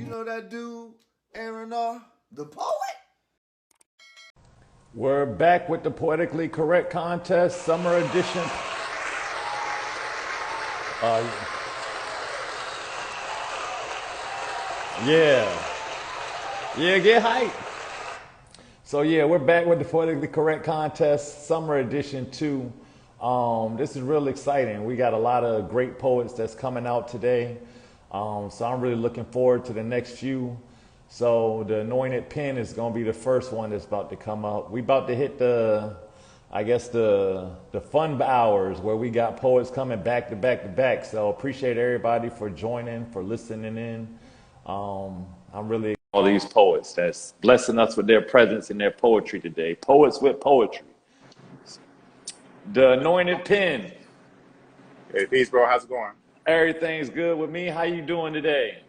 know that dude, Aaron the poet? We're back with the Poetically Correct Contest, Summer Edition. Uh, yeah. Yeah, get hype. So yeah, we're back with the Poetically Correct Contest, Summer Edition 2. This is real exciting. We got a lot of great poets that's coming out today. So I'm really looking forward to the next few. So the Anointed Pen is going to be the first one that's about to come out. We about to hit the fun hours where we got poets coming back to back to back. So appreciate everybody for joining, for listening in. I'm really all these poets that's blessing us with their presence and their poetry today. Poets with poetry. The Anointed Pen. Hey, peace, bro. How's it going? Everything's good with me. How you doing today?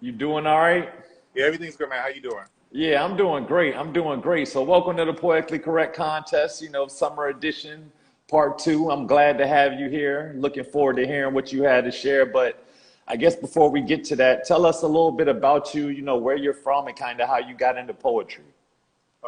You doing all right? Yeah, everything's good, man. How you doing? Yeah, I'm doing great. I'm doing great. So welcome to the Poetically Correct Contest, Summer Edition, part 2. I'm glad to have you here. Looking forward to hearing what you had to share. But I guess before we get to that, tell us a little bit about you, where you're from and kind of how you got into poetry.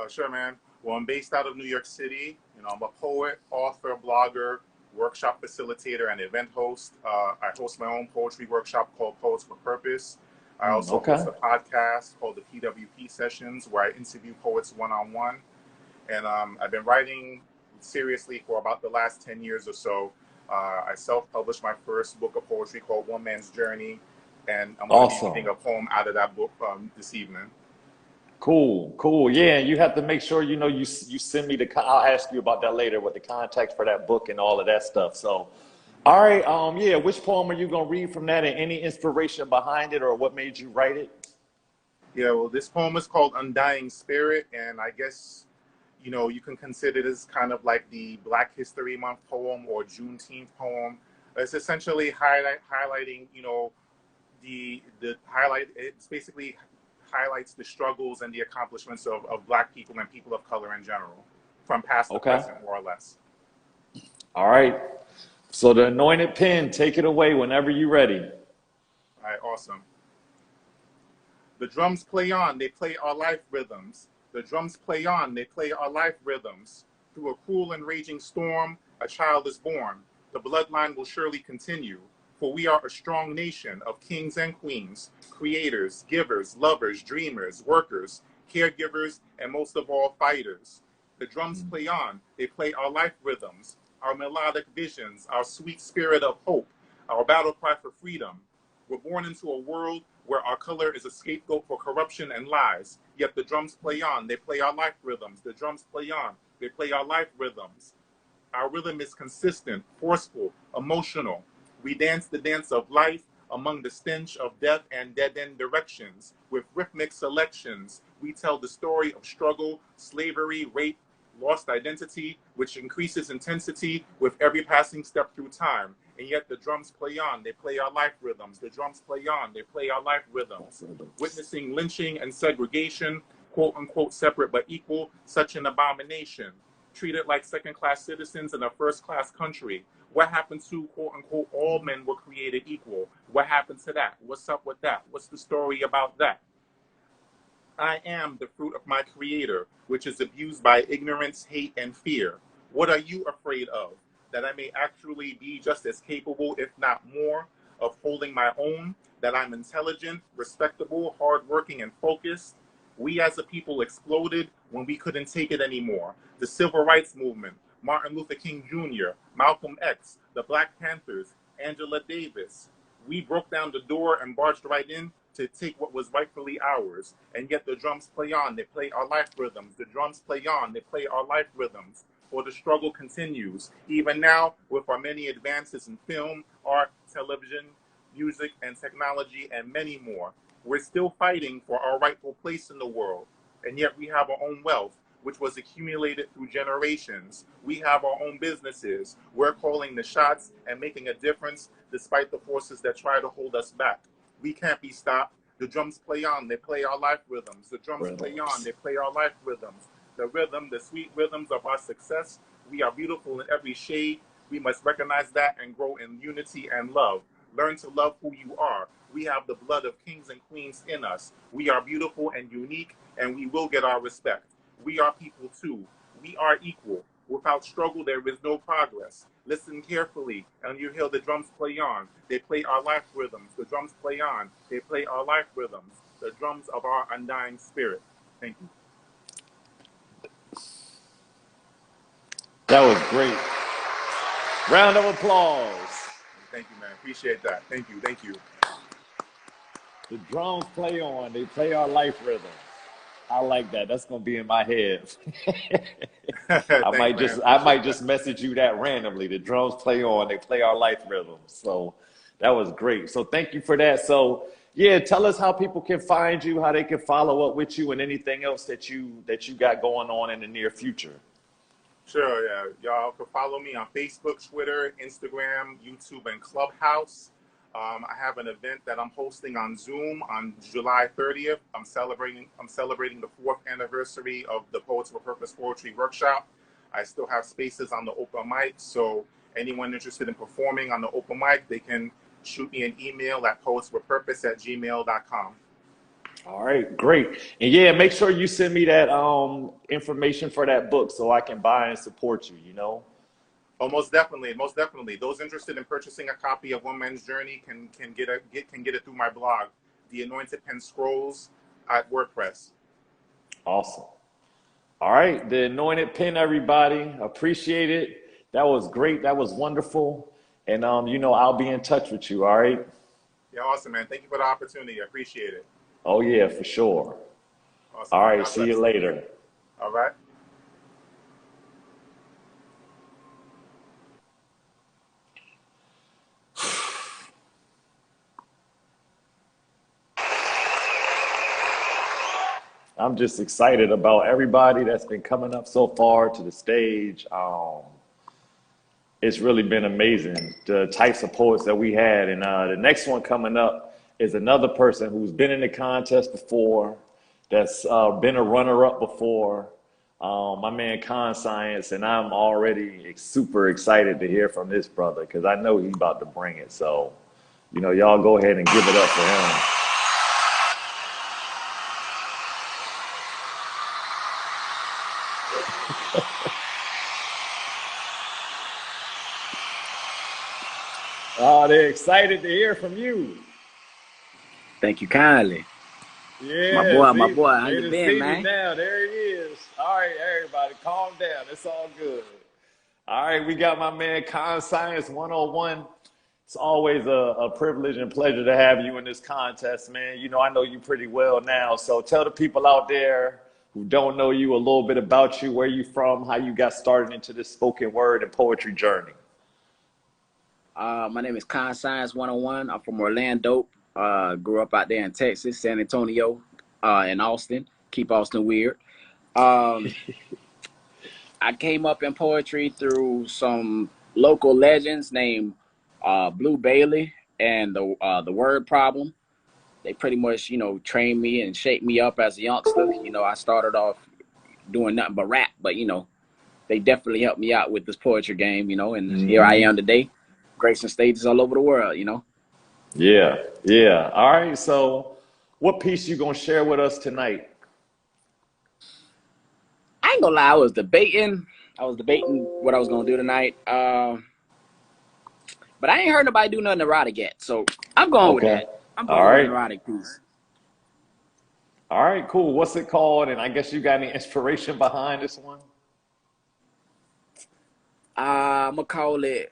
Sure, man. Well, I'm based out of New York City. I'm a poet, author, blogger, workshop facilitator, and event host. I host my own poetry workshop called Poets with Purpose. I also Okay. host a podcast called the PWP Sessions, where I interview poets one-on-one. And I've been writing seriously for about the last 10 years or so. I self-published my first book of poetry called One Man's Journey, and I'm going to be reading a poem out of that book this evening. Cool. Yeah, you have to make sure, you send me I'll ask you about that later with the context for that book and all of that stuff. So, all right, yeah, which poem are you going to read from that and any inspiration behind it or what made you write it? Yeah, well, this poem is called Undying Spirit, and I guess, you can consider this kind of like the Black History Month poem or Juneteenth poem. It's essentially highlighting, it's basically highlights the struggles and the accomplishments of Black people and people of color in general, from past to present, more or less. All right. So the Anointed Pen, take it away whenever you're ready. All right, awesome. The drums play on, they play our life rhythms. The drums play on, they play our life rhythms. Through a cruel and raging storm, a child is born. The bloodline will surely continue. For we are a strong nation of kings and queens, creators, givers, lovers, dreamers, workers, caregivers, and most of all, fighters. The drums play on, they play our life rhythms, our melodic visions, our sweet spirit of hope, our battle cry for freedom. We're born into a world where our color is a scapegoat for corruption and lies, yet the drums play on, they play our life rhythms. The drums play on, they play our life rhythms. Our rhythm is consistent, forceful, emotional. We dance the dance of life among the stench of death and dead-end directions. With rhythmic selections, we tell the story of struggle, slavery, rape, lost identity, which increases intensity with every passing step through time. And yet the drums play on, they play our life rhythms. The drums play on, they play our life rhythms. Witnessing lynching and segregation, quote unquote separate but equal, such an abomination. Treated like second-class citizens in a first-class country. What happened to, quote unquote, all men were created equal? What happened to that? What's up with that? What's the story about that? I am the fruit of my creator, which is abused by ignorance, hate, and fear. What are you afraid of? That I may actually be just as capable, if not more, of holding my own, that I'm intelligent, respectable, hardworking, and focused. We as a people exploded when we couldn't take it anymore. The Civil Rights Movement, Martin Luther King Jr., Malcolm X, the Black Panthers, Angela Davis. We broke down the door and barged right in to take what was rightfully ours. And yet the drums play on, they play our life rhythms. The drums play on, they play our life rhythms. For the struggle continues. Even now, with our many advances in film, art, television, music, and technology, and many more, we're still fighting for our rightful place in the world. And yet we have our own wealth, which was accumulated through generations. We have our own businesses. We're calling the shots and making a difference despite the forces that try to hold us back. We can't be stopped. The drums play on, they play our life rhythms. The drums play on, they play our life rhythms. The rhythm, the sweet rhythms of our success. We are beautiful in every shade. We must recognize that and grow in unity and love. Learn to love who you are. We have the blood of kings and queens in us. We are beautiful and unique, and we will get our respect. We are people too. We are equal. Without struggle, there is no progress. Listen carefully, and you hear the drums play on. They play our life rhythms. The drums play on. They play our life rhythms. The drums of our undying spirit. Thank you. That was great. Round of applause. Thank you, man. Appreciate that. Thank you. Thank you. The drums play on. They play our life rhythm. I like that. That's gonna be in my head. I might just message you that randomly. The drums play on. They play our life rhythm. So that was great. So thank you for that. So yeah, tell us how people can find you, how they can follow up with you, and anything else that you got going on in the near future. Sure, yeah. Y'all can follow me on Facebook, Twitter, Instagram, YouTube, and Clubhouse. I have an event that I'm hosting on Zoom on July 30th. I'm celebrating the 4th anniversary of the Poets with Purpose Poetry Workshop. I still have spaces on the open mic, so anyone interested in performing on the open mic, they can shoot me an email at poetswithpurpose@gmail.com. All right, great. And yeah, make sure you send me that information for that book so I can buy and support you, you know? Oh, most definitely, most definitely. Those interested in purchasing a copy of One Man's Journey can get it through my blog, The Anointed Pen Scrolls at WordPress. Awesome. All right, The Anointed Pen, everybody. Appreciate it. That was great. That was wonderful. And you know, I'll be in touch with you. All right. Yeah, awesome, man. Thank you for the opportunity. I appreciate it. Oh yeah, for sure. Awesome. All right. God See bless. you later. All right. I'm just excited about everybody that's been coming up so far to the stage. It's really been amazing, the types of poets that we had. And the next one coming up is another person who's been in the contest before, that's been a runner-up before, my man Konscience, and I'm already super excited to hear from this brother because I know he's about to bring it. So, you know, y'all go ahead and give it up for him. Oh, they're excited to hear from you. Thank you kindly. Yeah, my boy, how they you just been, see me man? now. There he is. All right, everybody, calm down. It's all good. All right, we got my man Konscience 101. It's always a privilege and pleasure to have you in this contest, man. You know, I know you pretty well now, so tell the people out there who don't know you a little bit about you, where you from, how you got started into this spoken word and poetry journey. My name is Konscience 101. I'm from Orlando. Grew up out there in Texas, San Antonio, and Austin. Keep Austin weird. I came up in poetry through some local legends named Blue Bailey and the Word Problem. They pretty much, you know, trained me and shaped me up as a youngster. You know, I started off doing nothing but rap, but you know, they definitely helped me out with this poetry game, you know, and here I am today, gracing stages all over the world, you know. Yeah, yeah. All right, so what piece you gonna share with us tonight? I ain't gonna lie, I was debating what I was gonna do tonight. But I ain't heard nobody do nothing erotic yet, so I'm going with Okay. that. I'm All going with an right. erotic piece. All right, cool. What's it called? And I guess you got any inspiration behind this one? I'm gonna call it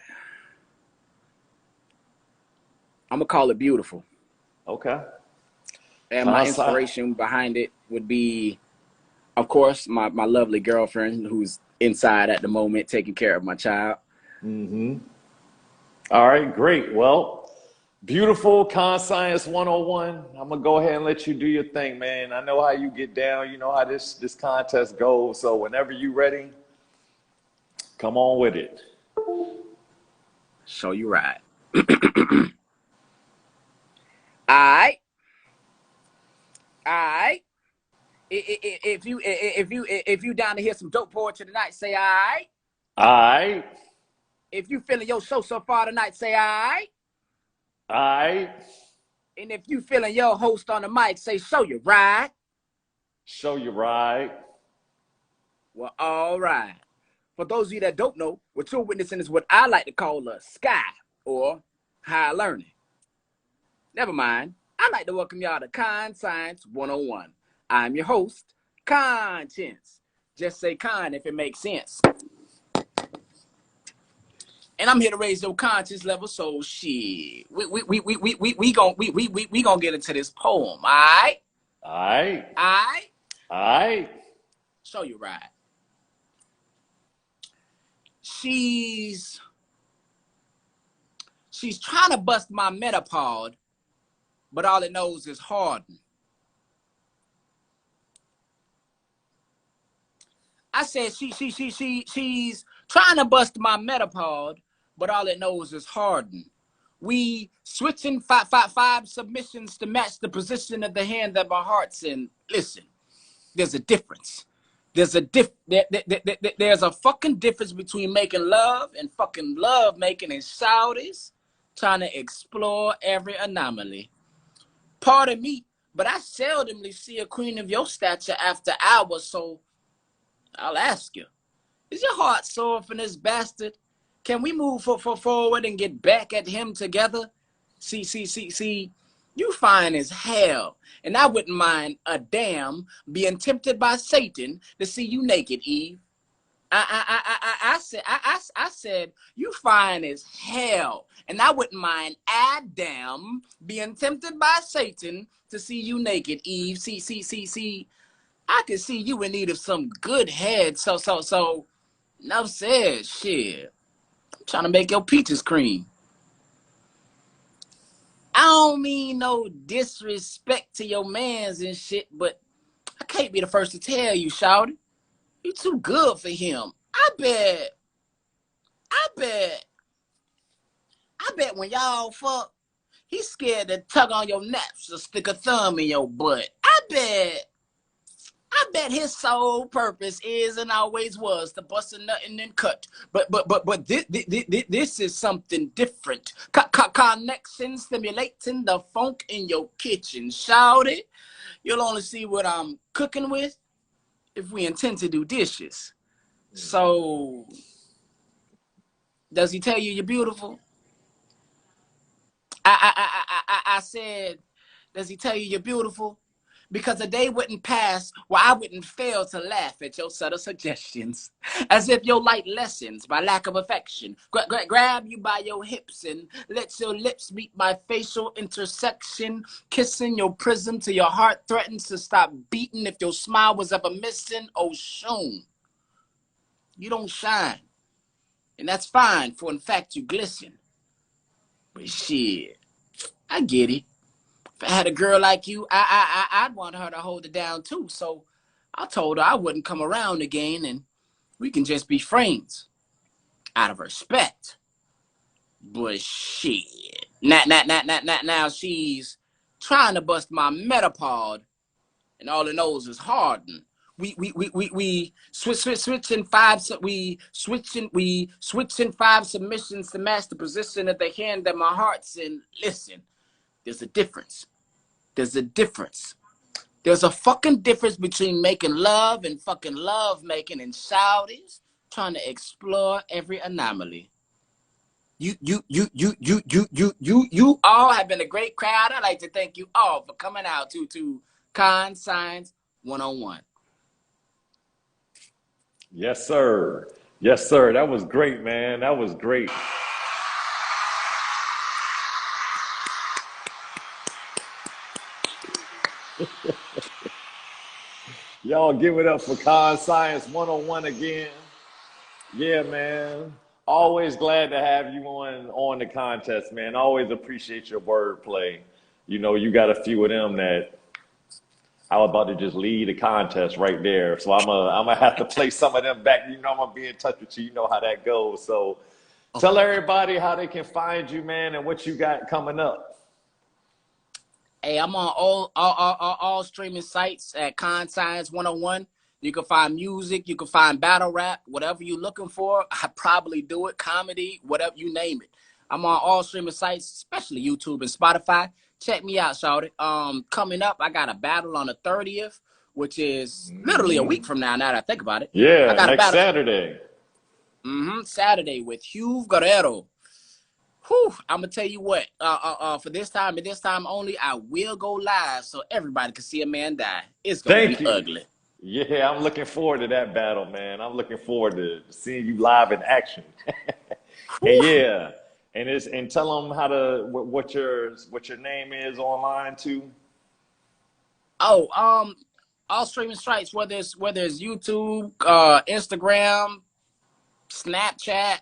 Beautiful. Okay. And my Konscience. inspiration behind it would be, of course, my lovely girlfriend who's inside at the moment taking care of my child. All right, great. Well, beautiful Konscience 101. I'm gonna go ahead and let you do your thing, man. I know how you get down. You know how this contest goes. So whenever you ready, come on with it. Show you right. Alright. Alright. If you down to hear some dope poetry tonight, say alright. All right. If you feeling your show so far tonight, say alright. All right. And if you feeling your host on the mic, say, show you right. Show you right. Well, all right. For those of you that don't know, what you're witnessing is what I like to call a sky or high learning. Never mind. I'd like to welcome y'all to Konscience 101. I'm your host, Konscience. Just say con if it makes sense. And I'm here to raise your conscience level, so shit. We gonna get into this poem, all right? All right. All right? All right. Show you right. She's trying to bust my metapod, but all it knows is harden. I said she's trying to bust my metapod, but all it knows is harden. We switching five submissions to match the position of the hand that my heart's in. Listen, there's a difference. There's a fucking difference between making love and fucking love making and shouties, trying to explore every anomaly. Pardon me, but I seldomly see a queen of your stature after hours, so I'll ask you, is your heart sore from this bastard? Can we move forward and get back at him together? See, you fine as hell, and I wouldn't mind a damn being tempted by Satan to see you naked, Eve. I said you fine as hell, and I wouldn't mind Adam being tempted by Satan to see you naked, Eve. See. I can see you in need of some good head. So, enough said, shit. I'm trying to make your peaches cream. I don't mean no disrespect to your mans and shit, but I can't be the first to tell you, shawty. You too good for him. I bet when y'all fuck, he's scared to tug on your naps or stick a thumb in your butt. I bet his sole purpose is and always was to bust a nut and then cut. But this is something different. Connection stimulating the funk in your kitchen. Shout it. You'll only see what I'm cooking with if we intend to do dishes. So, does he tell you you're beautiful? I said, does he tell you you're beautiful? Because a day wouldn't pass where I wouldn't fail to laugh at your subtle suggestions, as if your light lessens my lack of affection. Grab you by your hips and let your lips meet my facial intersection, kissing your prism till your heart threatens to stop beating if your smile was ever missing. Oh, shoon. You don't shine, and that's fine, for in fact you glisten. But shit, I get it. If I had a girl like you, I'd want her to hold it down too. So I told her I wouldn't come around again and we can just be friends out of respect. But shit. Now she's trying to bust my metapod and all it knows is harden. We switching five submissions to match the position of the hand that my heart's in. Listen, there's a difference. There's a difference. There's a fucking difference between making love and fucking love making and shouties, trying to explore every anomaly. You all have been a great crowd. I'd like to thank you all for coming out to Konscience 101. Yes, sir. Yes, sir. That was great, man. That was great. Y'all give it up for Konscience 101 again. Yeah, man. Always glad to have you on the contest, man. Always appreciate your wordplay. You know, you got a few of them that I was about to just lead the contest right there. So I'm gonna have to play some of them back. You know, I'm gonna be in touch with you. You know how that goes. So tell everybody how they can find you, man, and what you got coming up. Hey, I'm on all streaming sites at Konscience 101. You can find music, you can find battle rap, whatever you're looking for. I probably do it, comedy, whatever, you name it. I'm on all streaming sites, especially YouTube and Spotify. Check me out, shawty. Coming up, I got a battle on the 30th, which is literally a week from now. Now that I think about it, I Yeah, got a next battle. Saturday. Saturday with Hugh Guerrero. Whew, I'm gonna tell you what. For this time and this time only, I will go live so everybody can see a man die. It's gonna Thank be you. ugly. Yeah, I'm looking forward to that battle, man. I'm looking forward to seeing you live in action. And Whew. yeah, and tell them what your name is online too. Oh, all streaming sites, whether it's YouTube, Instagram, Snapchat,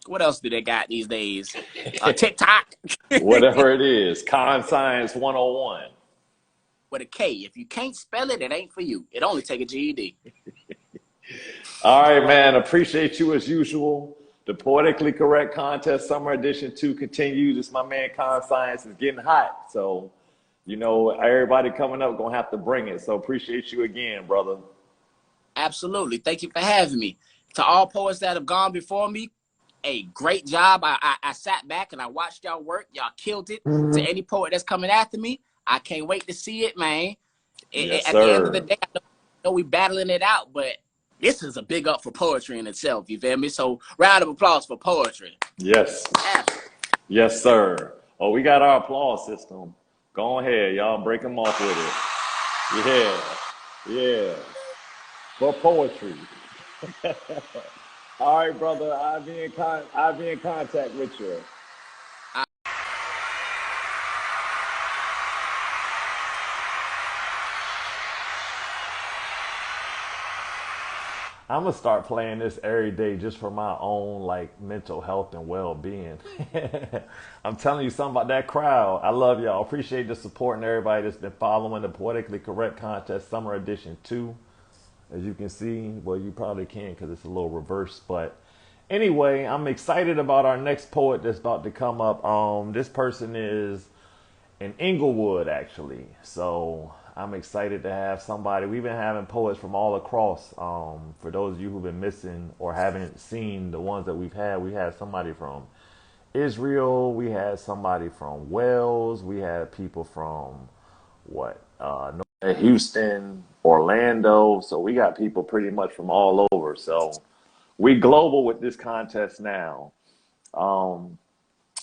what else do they got these days? TikTok. Whatever it is, Konscience 101. With a K. If you can't spell it, it ain't for you. It only take a GED. All right, man. Appreciate you as usual. The Poetically Correct Contest Summer Edition 2 continues. It's my man Konscience is getting hot. So, everybody coming up gonna have to bring it. So appreciate you again, brother. Absolutely. Thank you for having me. To all poets that have gone before me, a great job. I sat back and I watched y'all work. Y'all killed it. To any poet that's coming after me, I can't wait to see it, man. Yes, At the end of the sir. day, I know we battling it out, but this is a big up for poetry in itself. You feel me? So round of applause for poetry. Yes. Yes, sir. Oh, we got our applause system. Go ahead, y'all. Break them off with it. Yeah. Yeah. For poetry. All right, brother. I'll be in contact with you. I'm gonna start playing this every day just for my own mental health and well-being. I'm telling you something about that crowd. I love y'all. Appreciate the support and everybody that's been following the Poetically Correct Contest Summer Edition 2. As you can see, well, you probably can because it's a little reverse. But anyway, I'm excited about our next poet that's about to come up. This person is in Inglewood, actually. So I'm excited to have somebody. We've been having poets from all across. For those of you who've been missing or haven't seen the ones that we had somebody from Israel. We had somebody from Wales. We had people from Houston, Orlando. So we got people pretty much from all over. So we global with this contest now.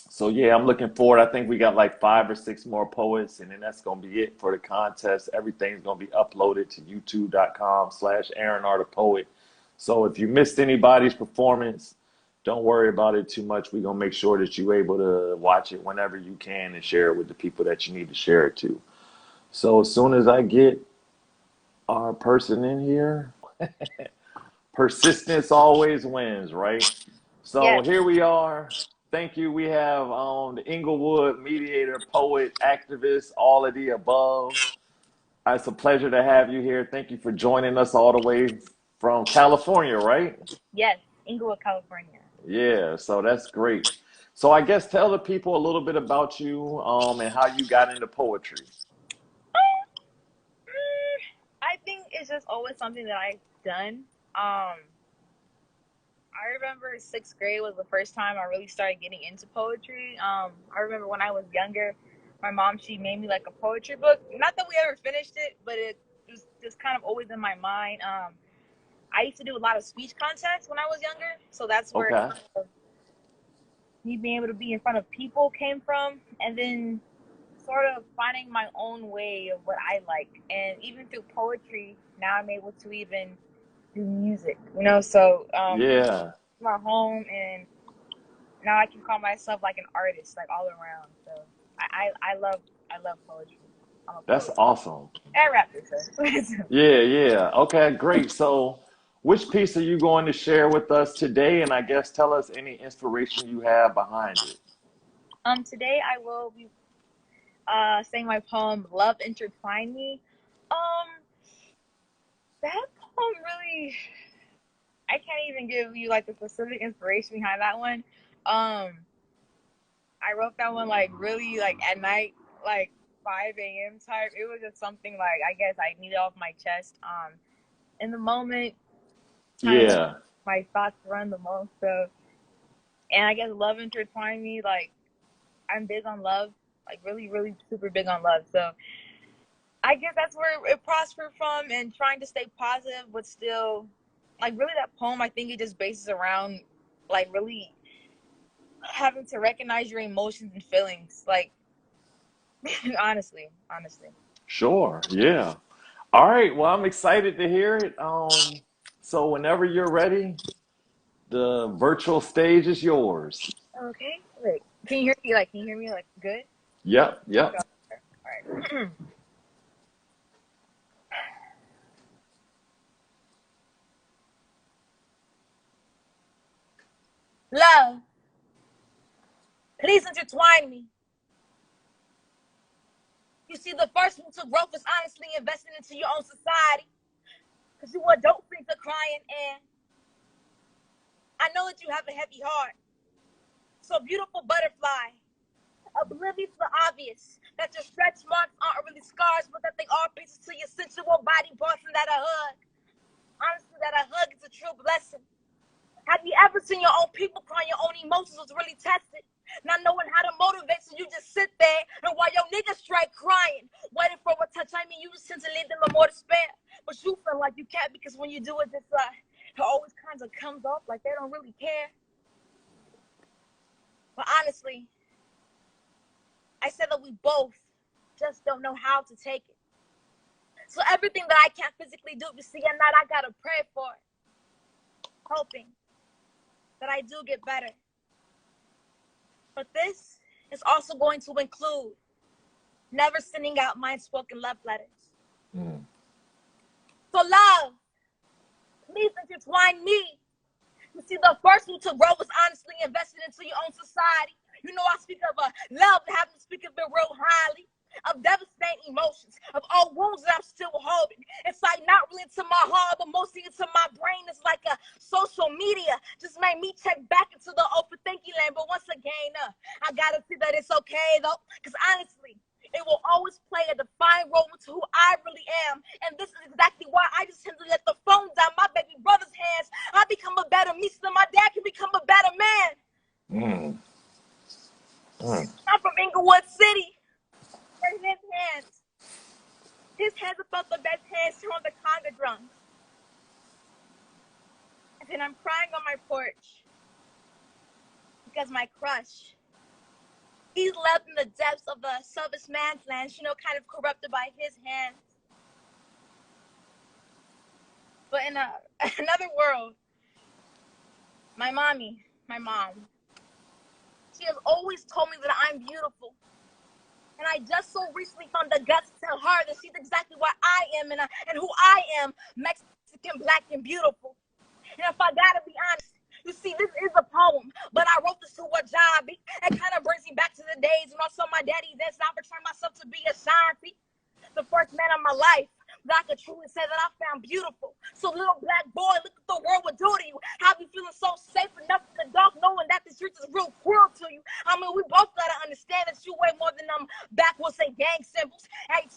So yeah, I'm looking forward. I think we got like 5 or 6 more poets, and then that's gonna be it for the contest. Everything's gonna be uploaded to youtube.com/Aaron R the Poet. So if you missed anybody's performance, don't worry about it too much. We're gonna make sure that you're able to watch it whenever you can and share it with the people that you need to share it to. So as soon as I get our person in here, persistence always wins, right? So Yes. here we are. Thank you. We have the Inglewood mediator, poet, activist, all of the above. It's a pleasure to have you here. Thank you for joining us all the way from California, right? Yes. Inglewood, California. Yeah, so that's great. So I guess tell the people a little bit about you and how you got into poetry. I think it's just always something that I've done. I remember 6th grade was the first time I really started getting into poetry. I remember when I was younger, my mom, she made me like a poetry book. Not that we ever finished it, but it was just kind of always in my mind. I used to do a lot of speech contests when I was younger, so that's where Okay. me being able to be in front of people came from. And then sort of finding my own way of what I like. And even through poetry, now I'm able to even do music, so Yeah, my home, and now I can call myself like an artist, like all around. So I love poetry. I'm a that's poet. awesome. And rap too. Yeah, yeah. Okay, great. So, which piece are you going to share with us today? And I guess tell us any inspiration you have behind it. Today I will be saying my poem "Love Intertwined Me." Um, that poem really, I can't even give you like the specific inspiration behind that one. Um, I wrote that one like really like at night, like 5 a.m. type. It was just something like I guess I needed off my chest. In the moment, kind of Yeah, my thoughts run the most. So And I guess love intertwined me. Like, I'm big on love, like really, really super big on love. So I guess that's where it prospered from, and trying to stay positive, but still, like, really that poem, I think it just bases around, like, really having to recognize your emotions and feelings. Like, honestly. Sure. Yeah. All right. Well, I'm excited to hear it. So whenever you're ready, the virtual stage is yours. Okay. Wait. Can you hear me? Like, good? Yep. Yep. All right. Love, please intertwine me. You see, the first move to growth is honestly investing into your own society. Because you adult things are crying, and I know that you have a heavy heart. So, beautiful butterfly, oblivious to the obvious, that your stretch marks aren't really scars, but that they are pieces to your sensual body parts, and that a hug, honestly, that a hug is a true blessing. Have you ever seen your own people crying? Your own emotions was really tested. Not knowing how to motivate, so you just sit there, and while your niggas strike crying, waiting for a touch. I mean, you just tend to leave them with more despair. But you feel like you can't, because when you do it, it always kind of comes off like they don't really care. But honestly, I said that we both just don't know how to take it. So everything that I can't physically do, you see, at night I gotta pray for it, hoping that I do get better. But this is also going to include never sending out mind-spoken love letters. So love, please intertwine me. You see, the first move to grow is honestly invested into your own society. You know, I speak of love, having to speak of it real highly, of devastating emotions, of all wounds that I'm still holding. It's like not really into my heart, but mostly into my brain. It's like a social media just made me check back into the overthinking land. But once again, I gotta see that it's okay though, because honestly, it will always play a defining role into who I really am. And this is exactly why I just tend to let the phone down my baby brother's hands. I become a better me so that my dad can become a better man. I'm from Inglewood City. And his hands are both the best hands on the conga drums. And then I'm crying on my porch because my crush, he's left in the depths of the service man's lands, kind of corrupted by his hands. But in another world, my mom, she has always told me that I'm beautiful. And I just so recently found the guts to tell her that she's exactly what I am and who I am, Mexican, Black, and beautiful. And if I gotta be honest, you see, this is a poem, but I wrote this to a job. It kind of brings me back to the days when I saw my daddy dance, and I portrayed myself to be a shanty, the first man of my life that I could truly say that I found beautiful. So, little black boy, look what the world would do to you. Have you feeling so safe enough in the dark, knowing that the streets is real cruel to you? I mean, we both gotta understand that you way more than them backwards say gang symbols. 18,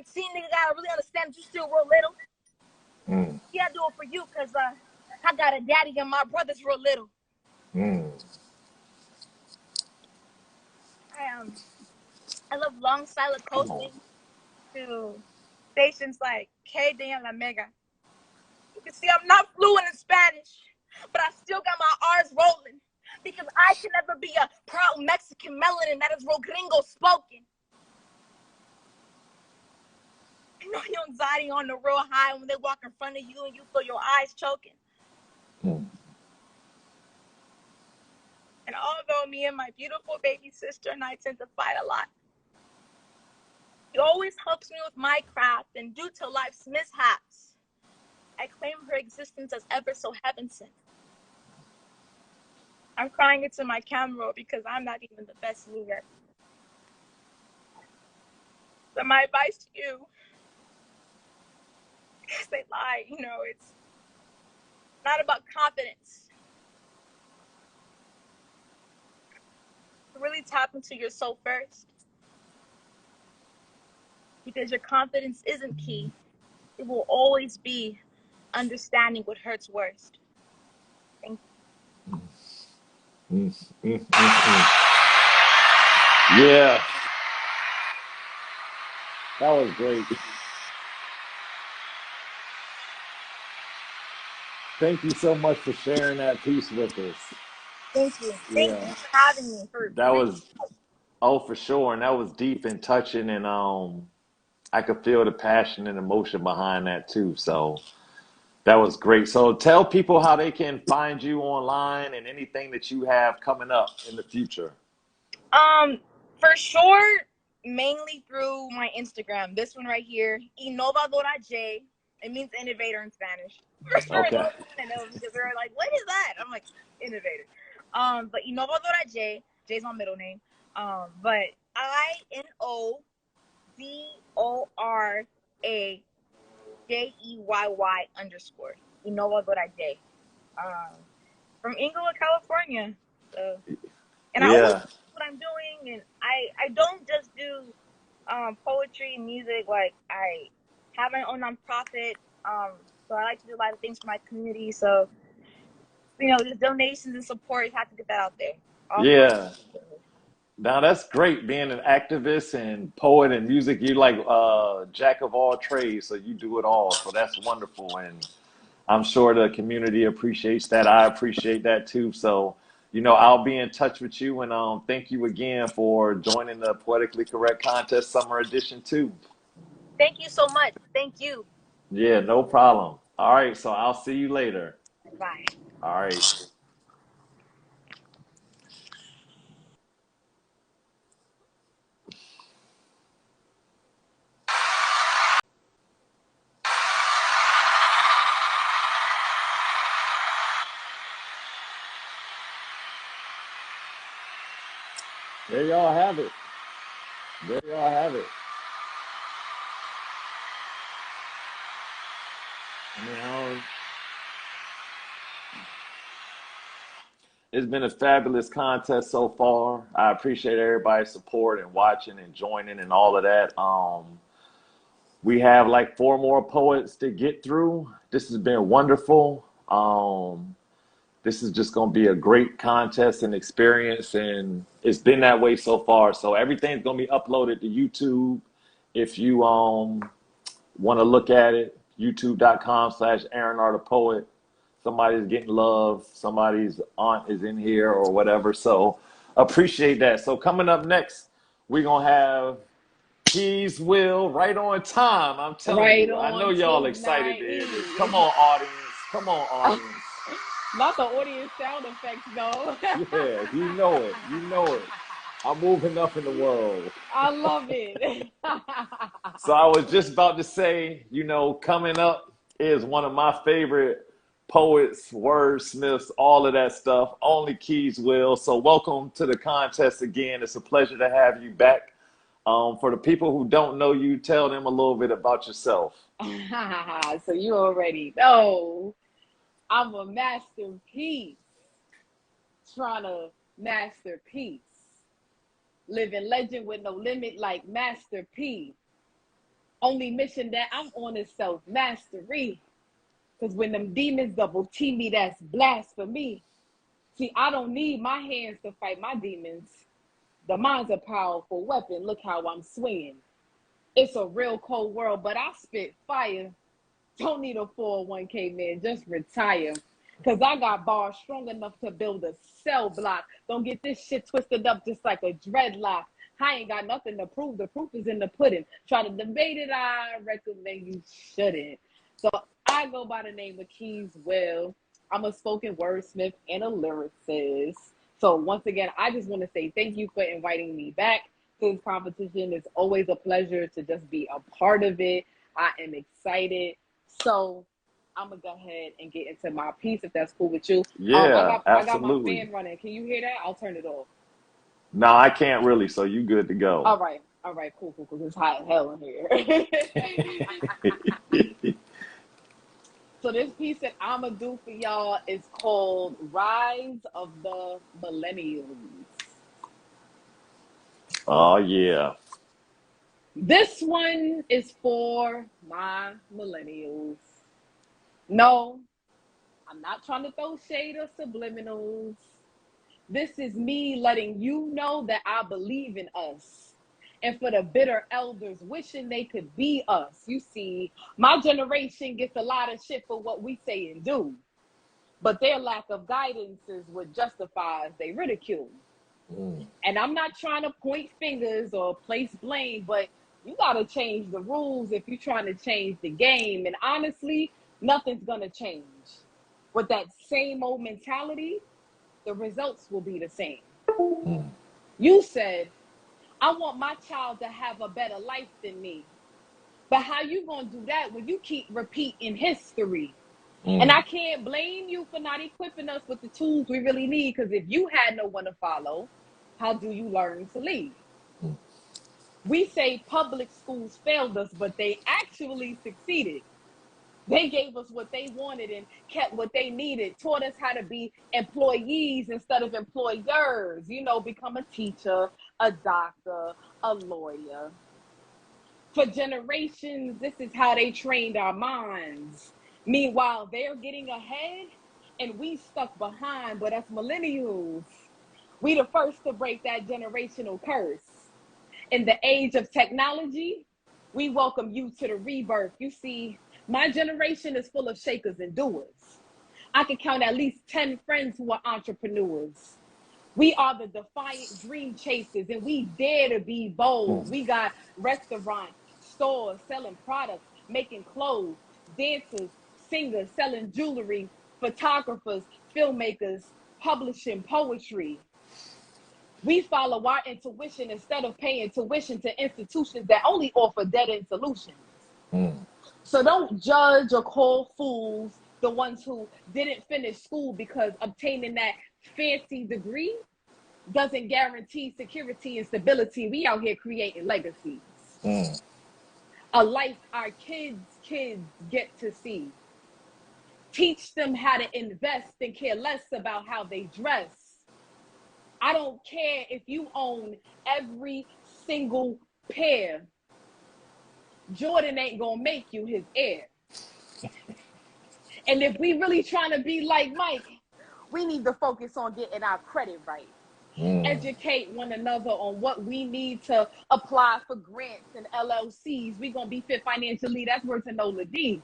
19, nigga gotta really understand that you still real little. Yeah, I do it for you, cause I got a daddy and my brother's real little. I love long silent coasting to stations like KD and La Mega. You can see I'm not fluent in Spanish, but I still got my R's rolling because I can never be a proud Mexican melanin that is real gringo spoken. I know your anxiety on the real high when they walk in front of you and you feel your eyes choking. And although me and my beautiful baby sister and I tend to fight a lot, she always helps me with my craft, and due to life's mishaps, I claim her existence as ever so heaven sent. I'm crying into my camera because I'm not even the best me yet. So my advice to you, because they lie, it's not about confidence. Really tap into your soul first, because your confidence isn't key. It will always be understanding what hurts worst. Thank you. Mm, mm, mm, mm. Yeah, that was great. Thank you so much for sharing that piece with us. Thank you. Thank Yeah, you for having me. For that reaching was oh for sure, and that was deep and touching, and I could feel the passion and emotion behind that too. So that was great. So tell people how they can find you online and anything that you have coming up in the future. For sure, mainly through my Instagram. This one right here, Innovadora J. It means innovator in Spanish. For sure, Okay. those want to know because they're like, "What is that?" I'm like, "Innovator." But Innovadora J. J's my middle name. But INOVADORAJEYY_. Innovadora J. Um, from Inglewood, California. So. And I always Yeah. know what I'm doing, and I don't just do poetry and music. Like I have my own nonprofit, so I like to do a lot of things for my community. So just donations and support. You have to get that out there. All for my Yeah. Now that's great being an activist and poet and music. You like jack of all trades, so you do it all. So that's wonderful, and I'm sure the community appreciates that. I appreciate that too. So, I'll be in touch with you, and thank you again for joining the Poetically Correct Contest Summer Edition too. Thank you so much. Thank you. Yeah, no problem. All right, so I'll see you later. Bye. All right. There y'all have it. There y'all have it. I mean, it's been a fabulous contest so far. I appreciate everybody's support and watching and joining and all of that. We have like four more poets to get through. This has been wonderful. This is just going to be a great contest and experience, and it's been that way so far. So everything's going to be uploaded to YouTube. If you want to look at it, youtube.com/Aaron R. the Poet. Somebody's getting love. Somebody's aunt is in here or whatever. So appreciate that. So coming up next, we're going to have Keyswill right on time. I'm telling Right you. I know on y'all excited to hear this. Come tonight. on, audience. Come on, audience. Not the audience sound effects though. Yeah, you know it. You know it. I'm moving up in the world. I love it. So I was just about to say, coming up is one of my favorite poets, wordsmiths, all of that stuff. Only Keyswill. So welcome to the contest again. It's a pleasure to have you back. For the people who don't know you, tell them a little bit about yourself. So you already know I'm a masterpiece, trying to masterpiece. Living legend with no limit like Master P. Only mission that I'm on is self-mastery. Because when them demons double team me, that's blasphemy. See, I don't need my hands to fight my demons. The mind's a powerful weapon. Look how I'm swinging. It's a real cold world, but I spit fire. Don't need a 401k, man. Just retire. Because I got bars strong enough to build a cell block. Don't get this shit twisted up just like a dreadlock. I ain't got nothing to prove. The proof is in the pudding. Try to debate it, I recommend you shouldn't. So I go by the name of Keyswill. I'm a spoken wordsmith and a lyricist. So once again, I just want to say thank you for inviting me back to this competition. It's always a pleasure to just be a part of it. I am excited. So I'm gonna go ahead and get into my piece if that's cool with you. Yeah, I got my absolutely. fan running. Can you hear that? I'll turn it off. No, I can't really, so you good to go. All right, cool. It's hot as hell in here. So this piece that I'm gonna do for y'all is called Rise of the Millennials. Oh, yeah. This one is for my millennials. No, I'm not trying to throw shade or subliminals. This is me letting you know that I believe in us. And for the bitter elders wishing they could be us. You see, my generation gets a lot of shit for what we say and do. But their lack of guidance is what justifies they ridicule. And I'm not trying to point fingers or place blame, but you got to change the rules if you're trying to change the game. And honestly, nothing's going to change. With that same old mentality, the results will be the same. You said, I want my child to have a better life than me. But how you going to do that when you keep repeating history? And I can't blame you for not equipping us with the tools we really need, because if you had no one to follow, how do you learn to lead? We say public schools failed us, but they actually succeeded. They gave us what they wanted and kept what they needed, taught us how to be employees instead of employers, you know, become a teacher, a doctor, a lawyer. For generations, this is how they trained our minds. Meanwhile, they're getting ahead and we stuck behind, but as millennials, we the first to break that generational curse. In the age of technology, we welcome you to the rebirth. You see, my generation is full of shakers and doers. I can count at least 10 friends who are entrepreneurs. We are the defiant dream chasers, and we dare to be bold. We got restaurants, stores selling products, making clothes, dancers, singers selling jewelry, photographers, filmmakers, publishing poetry. We follow our intuition instead of paying tuition to institutions that only offer dead-end solutions. So don't judge or call fools the ones who didn't finish school, because obtaining that fancy degree doesn't guarantee security and stability. We out here creating legacies. A life our kids get to see. Teach them how to invest and care less about how they dress. I don't care if you own every single pair. Jordan ain't gonna make you his heir. And if we really trying to be like Mike, we need to focus on getting our credit right. Educate one another on what we need to apply for grants and LLCs. We gonna be fit financially. That's worth to know the D.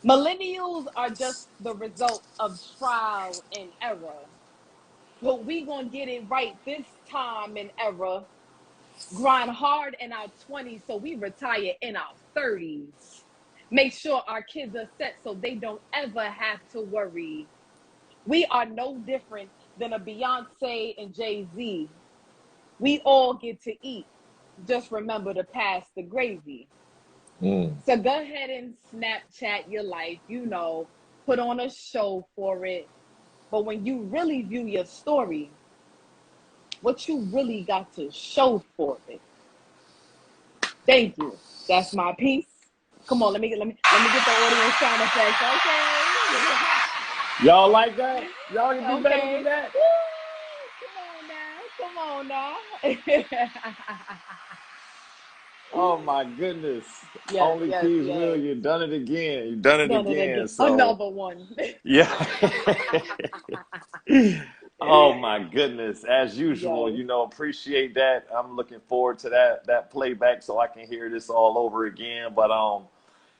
Millennials are just the result of trial and error. But we gonna get it right this time and era. Grind hard in our 20s so we retire in our 30s. Make sure our kids are set so they don't ever have to worry. We are no different than a Beyonce and Jay-Z. We all get to eat. Just remember to pass the gravy. So go ahead and Snapchat your life, you know, put on a show for it. But when you really view your story, what you really got to show for it. Thank you. That's my piece. Come on, let me get the audience sound effects. Okay. Y'all like that? Y'all can do better than that? Woo! Come on now. Oh my goodness. Yes, Only yes, Keyswill, yes. you done it again. You done it again. So Another one. yeah. Oh my goodness. As usual, Yes. you know, appreciate that. I'm looking forward to that playback so I can hear this all over again. But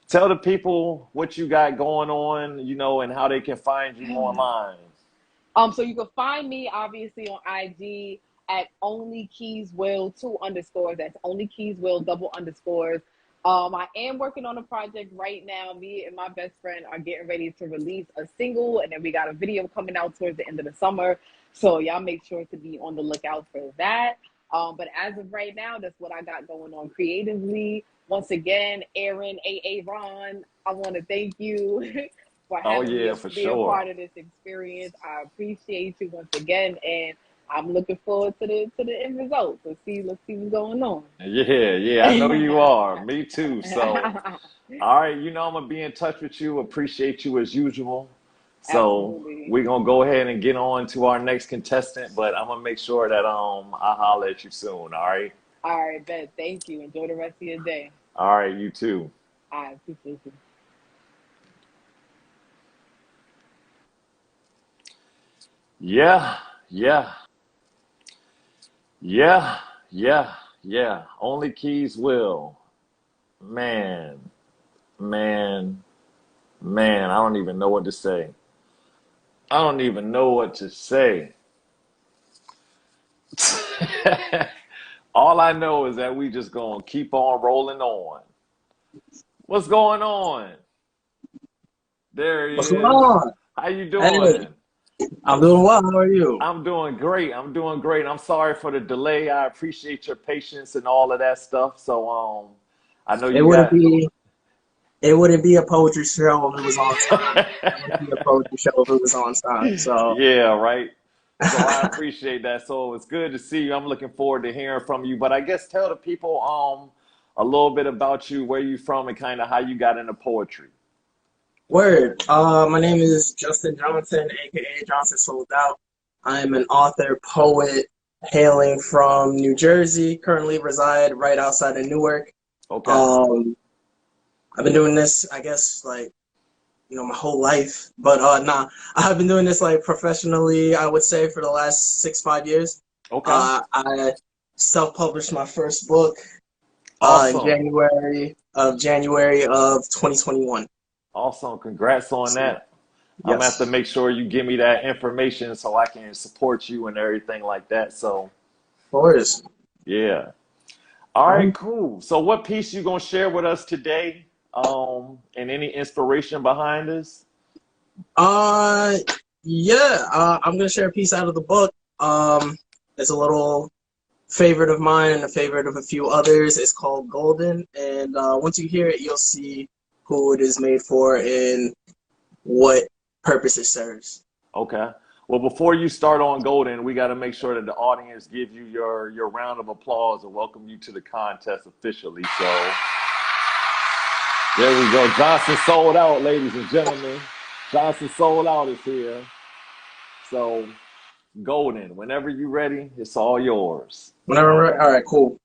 tell the people what you got going on, you know, and how they can find you online. So you can find me obviously on IG at only Keyswill 2 underscores. That's only Keyswill double underscores. I am working on a project right now. Me and my best friend are getting ready to release a single, and then we got a video coming out towards the end of the summer. So y'all make sure to be on the lookout for that. But as of right now, that's what I got going on creatively. Once again, Aaron, Ron, I want to thank you for having me For be a sure. part of this experience. I appreciate you once again, and I'm looking forward to the end results. Let's see what's going on. Yeah, I know you are. Me too. So all right, you know, I'm gonna be in touch with you. Appreciate you as usual. So Absolutely. we're gonna go ahead and get on to our next contestant, but I'm gonna make sure that I holler at you soon. All right. All right, bet. Thank you. Enjoy the rest of your day. All right, you too. I appreciate you. Yeah, yeah, yeah, yeah, yeah. Only Keyswill. Man, man, man. I don't even know what to say. I don't even know what to say. All I know is that we just gonna keep on rolling on. What's going on? There he What's going is. on? How you Hey, doing? I'm doing well. How are you? I'm doing great. I'm doing great. I'm sorry for the delay. I appreciate your patience and all of that stuff. So I know It you wouldn't got be it wouldn't be a poetry show if it was on time. It wouldn't be a poetry show if it was on time. So Yeah, right. So I appreciate that. So it's good to see you. I'm looking forward to hearing from you. But I guess tell the people a little bit about you, where you from, and kind of how you got into poetry. word. My name is Justin Johnson, aka Johnson Sold Out. I'm an author, poet, hailing from New Jersey. Currently reside right outside of Newark. Okay. Um, I've been doing this, I guess, like my whole life. But nah, I've been doing this like professionally, I would say, for the last 5 years. Okay. I self-published my first book in Awesome. January of 2021. Awesome. Congrats on So, that. I'm gonna have to yes, make sure you give me that information so I can support you and everything like that. So of course. yeah. All right, cool. So what piece you gonna share with us today? And any inspiration behind this? Uh, yeah, I'm gonna share a piece out of the book. It's a little favorite of mine and a favorite of a few others. It's called Golden, and once you hear it, you'll see who it is made for and what purpose it serves. Okay. Well, before you start on Golden, we got to make sure that the audience give you your round of applause and welcome you to the contest officially. So there we go. Johnson sold out, ladies and gentlemen. Johnson sold out is here. So Golden, whenever you're ready, it's all yours. Whenever, all right, cool.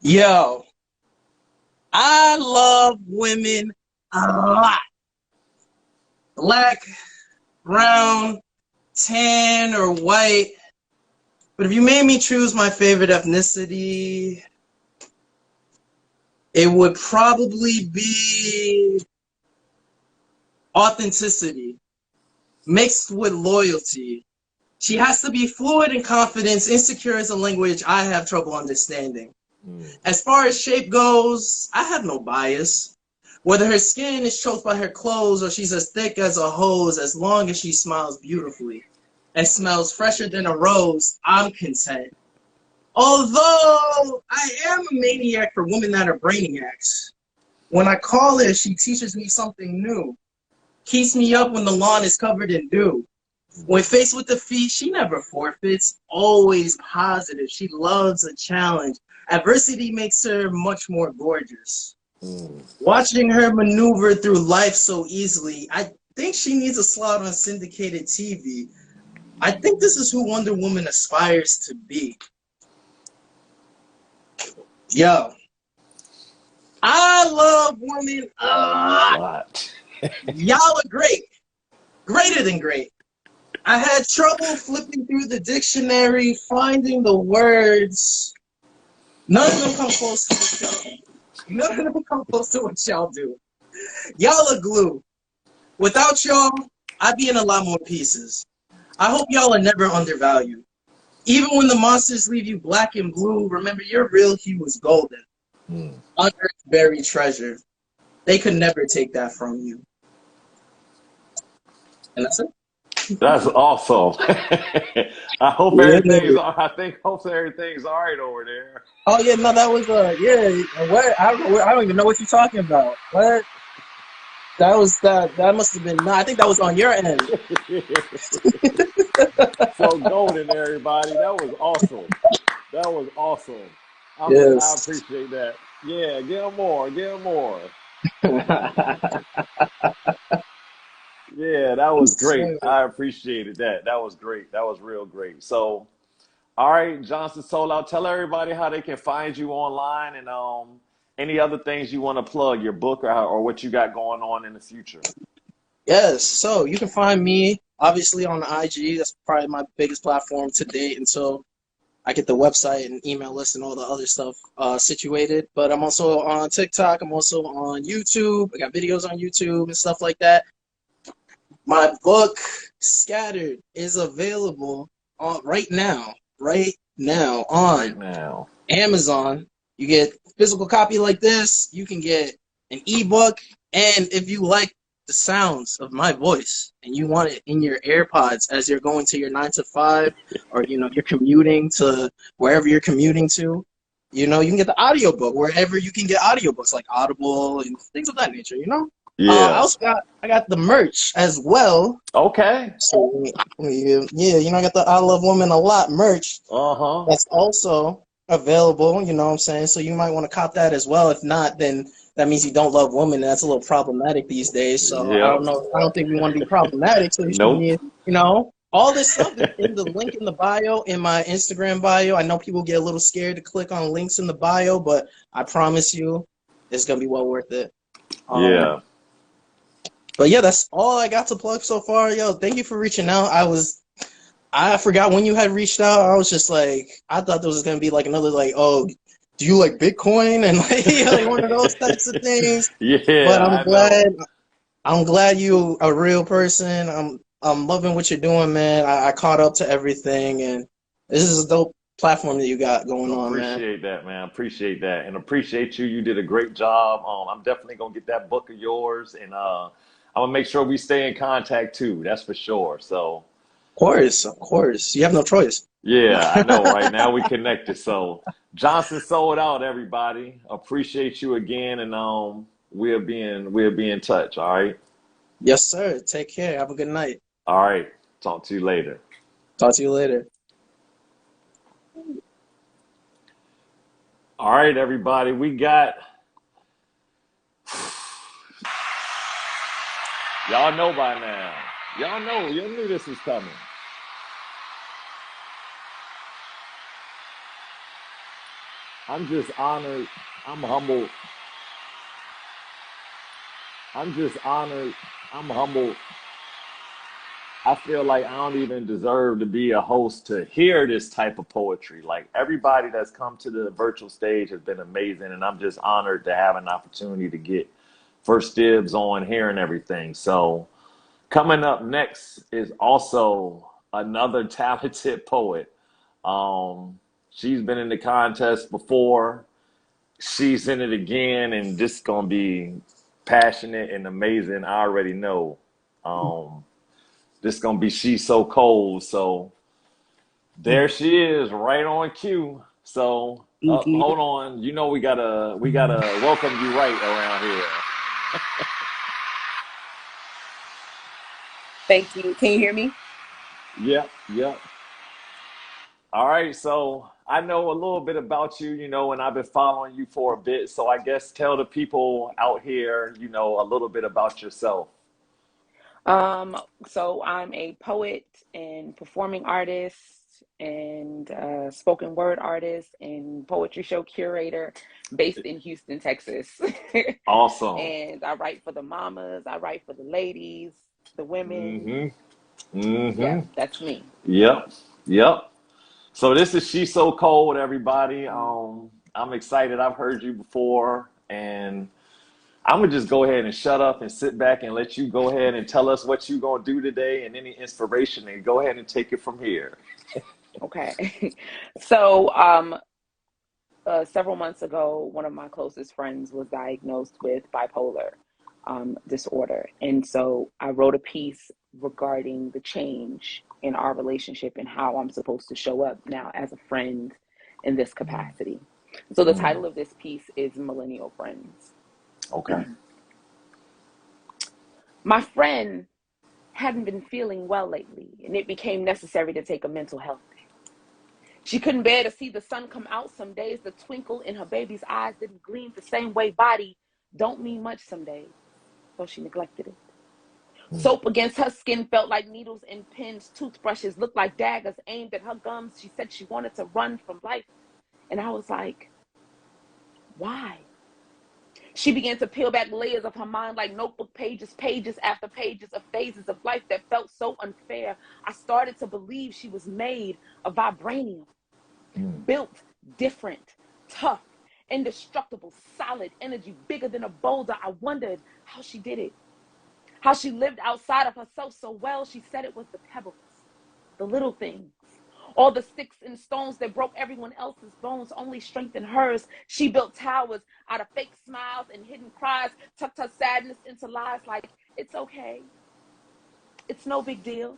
Yo, I love women a lot. Black, brown, tan, or white. But if you made me choose my favorite ethnicity, it would probably be authenticity mixed with loyalty. She has to be fluid in confidence, insecure is a language I have trouble understanding. Mm. As far as shape goes, I have no bias. Whether her skin is choked by her clothes or she's as thick as a hose, as long as she smiles beautifully and smells fresher than a rose, I'm content. Although I am a maniac for women that are brainiacs. When I call her, she teaches me something new. Keeps me up when the lawn is covered in dew. When faced with defeat, she never forfeits, always positive. She loves a challenge. Adversity makes her much more gorgeous. Mm. Watching her maneuver through life so easily, I think she needs a slot on syndicated TV. I think this is who Wonder Woman aspires to be. Yo, I love women a lot. Lot. Y'all are great. Greater than great. I had trouble flipping through the dictionary, finding the words. None of them come close to what y'all. None of them come close to what y'all do. Y'all are glue. Without y'all, I'd be in a lot more pieces. I hope y'all are never undervalued. Even when the monsters leave you black and blue, remember your real hue is golden. Mm. Unearthed buried treasure. They could never take that from you. And that's it. That's awesome. I hope Yeah. everything's. I think hopefully everything's all right over there. Oh yeah, no, that was yeah. What I don't know. I don't even know what you're talking about. What? That was that. That must have been. No, I think that was on your end. So Golden, everybody, that was awesome. That was awesome. I Yes. appreciate that. Yeah, get 'em more, get 'em more. Yeah, that was great. I appreciated that. That was great. That was real great. So, all right, Johnson Soul out. Tell everybody how they can find you online and any other things you want to plug, your book or what you got going on in the future? Yes, so you can find me obviously on the IG. That's probably my biggest platform to date until I get the website and email list and all the other stuff situated. But I'm also on TikTok. I'm also on YouTube. I got videos on YouTube and stuff like that. My book, Scattered, is available right now on Right now. Amazon. You get a physical copy like this. You can get an ebook. And if you like the sounds of my voice and you want it in your AirPods as you're going to your 9 to 5 or, you're commuting to wherever you're commuting to, you can get the audiobook wherever you can get audiobooks like Audible and things of that nature, Yeah. I got the merch as well. Okay. So, I got the I Love Woman a Lot merch. Uh-huh. That's also available, you know what I'm saying? So you might want to cop that as well. If not, then that means you don't love women, and that's a little problematic these days. So I Yep. don't know. I don't think we want to be problematic. So you should Nope. need, all this stuff is in the link in the bio, in my Instagram bio. I know people get a little scared to click on links in the bio, but I promise you it's going to be well worth it. Yeah. But yeah, that's all I got to plug so far. Yo, thank you for reaching out. I forgot when you had reached out. I was just like, I thought there was gonna be like another like, oh, do you like Bitcoin and like one of those types of things. But Yeah, I'm I know. glad you a real person. I'm loving what you're doing, man. I caught up to everything, and this is a dope platform that you got going on, man. Appreciate that, man. Appreciate that. And appreciate you. You did a great job. I'm definitely gonna get that book of yours and I'm gonna make sure we stay in contact too. That's for sure. So Of course. You have no choice. yeah, I know. Right now we connected. So Johnson sold out, everybody. Appreciate you again, and we'll be in touch. All right. Yes, sir. Take care. Have a good night. All right. Talk to you later. Talk to you later. All right, everybody. We got y'all know by now. Y'all know. You knew this was coming. I'm just honored. I'm humbled. I'm just honored. I'm humbled. I feel like I don't even deserve to be a host to hear this type of poetry. Like everybody that's come to the virtual stage has been amazing, and I'm just honored to have an opportunity to get first dibs on hearing everything. So coming up next is also another talented poet. She's been in the contest before. She's in it again, and this is gonna be passionate and amazing. I already know. This is gonna be She's So Cold. So there she is, right on cue. So hold on. We gotta welcome you right around here. Thank you. Can you hear me? Yep, yep. All right, so I know a little bit about you, and I've been following you for a bit. So I guess tell the people out here, a little bit about yourself. So I'm a poet and performing artist and spoken word artist and poetry show curator based in Houston, Texas. Awesome. And I write for the mamas, I write for the ladies, the women. Mm-hmm. Yeah, Mm-hmm. that's me. Yep. Yep. So this is She's So Cold, everybody. I'm excited. I've heard you before, and I'm gonna just go ahead and shut up and sit back and let you go ahead and tell us what you're gonna do today and any inspiration, and go ahead and take it from here. Okay. So, several months ago, one of my closest friends was diagnosed with bipolar disorder. And so I wrote a piece regarding the change in our relationship and how I'm supposed to show up now as a friend in this capacity. So the Mm, title of this piece is Millennial Friends. okay. My friend hadn't been feeling well lately, and it became necessary to take a mental health day. She couldn't bear to see the sun come out some days. The twinkle in her baby's eyes didn't gleam the same way body don't mean much some days, so she neglected it. Soap against her skin felt like needles and pins. Toothbrushes looked like daggers aimed at her gums. She said she wanted to run from life. And I was like, why? She began to peel back layers of her mind like notebook pages, pages after pages of phases of life that felt so unfair. I started to believe she was made of vibranium, built different, tough, indestructible, solid energy, bigger than a boulder. I wondered how she did it, how she lived outside of herself so well. She said it was the pebbles, the little things. All the sticks and stones that broke everyone else's bones only strengthened hers. She built towers out of fake smiles and hidden cries, tucked her sadness into lies like, it's okay. It's no big deal.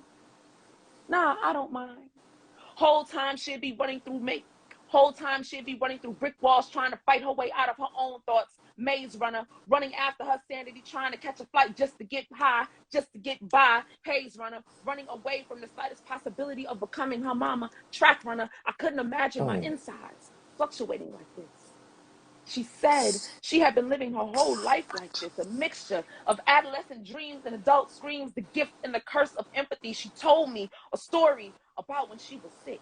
Nah, I don't mind. Whole time she'd be running through brick walls, trying to fight her way out of her own thoughts. Maze runner, running after her sanity, trying to catch a flight just to get high, just to get by. Haze runner, running away from the slightest possibility of becoming her mama. Track runner, I couldn't imagine my insides fluctuating like this. She said she had been living her whole life like this, a mixture of adolescent dreams and adult screams, the gift and the curse of empathy. She told me a story about when she was 6.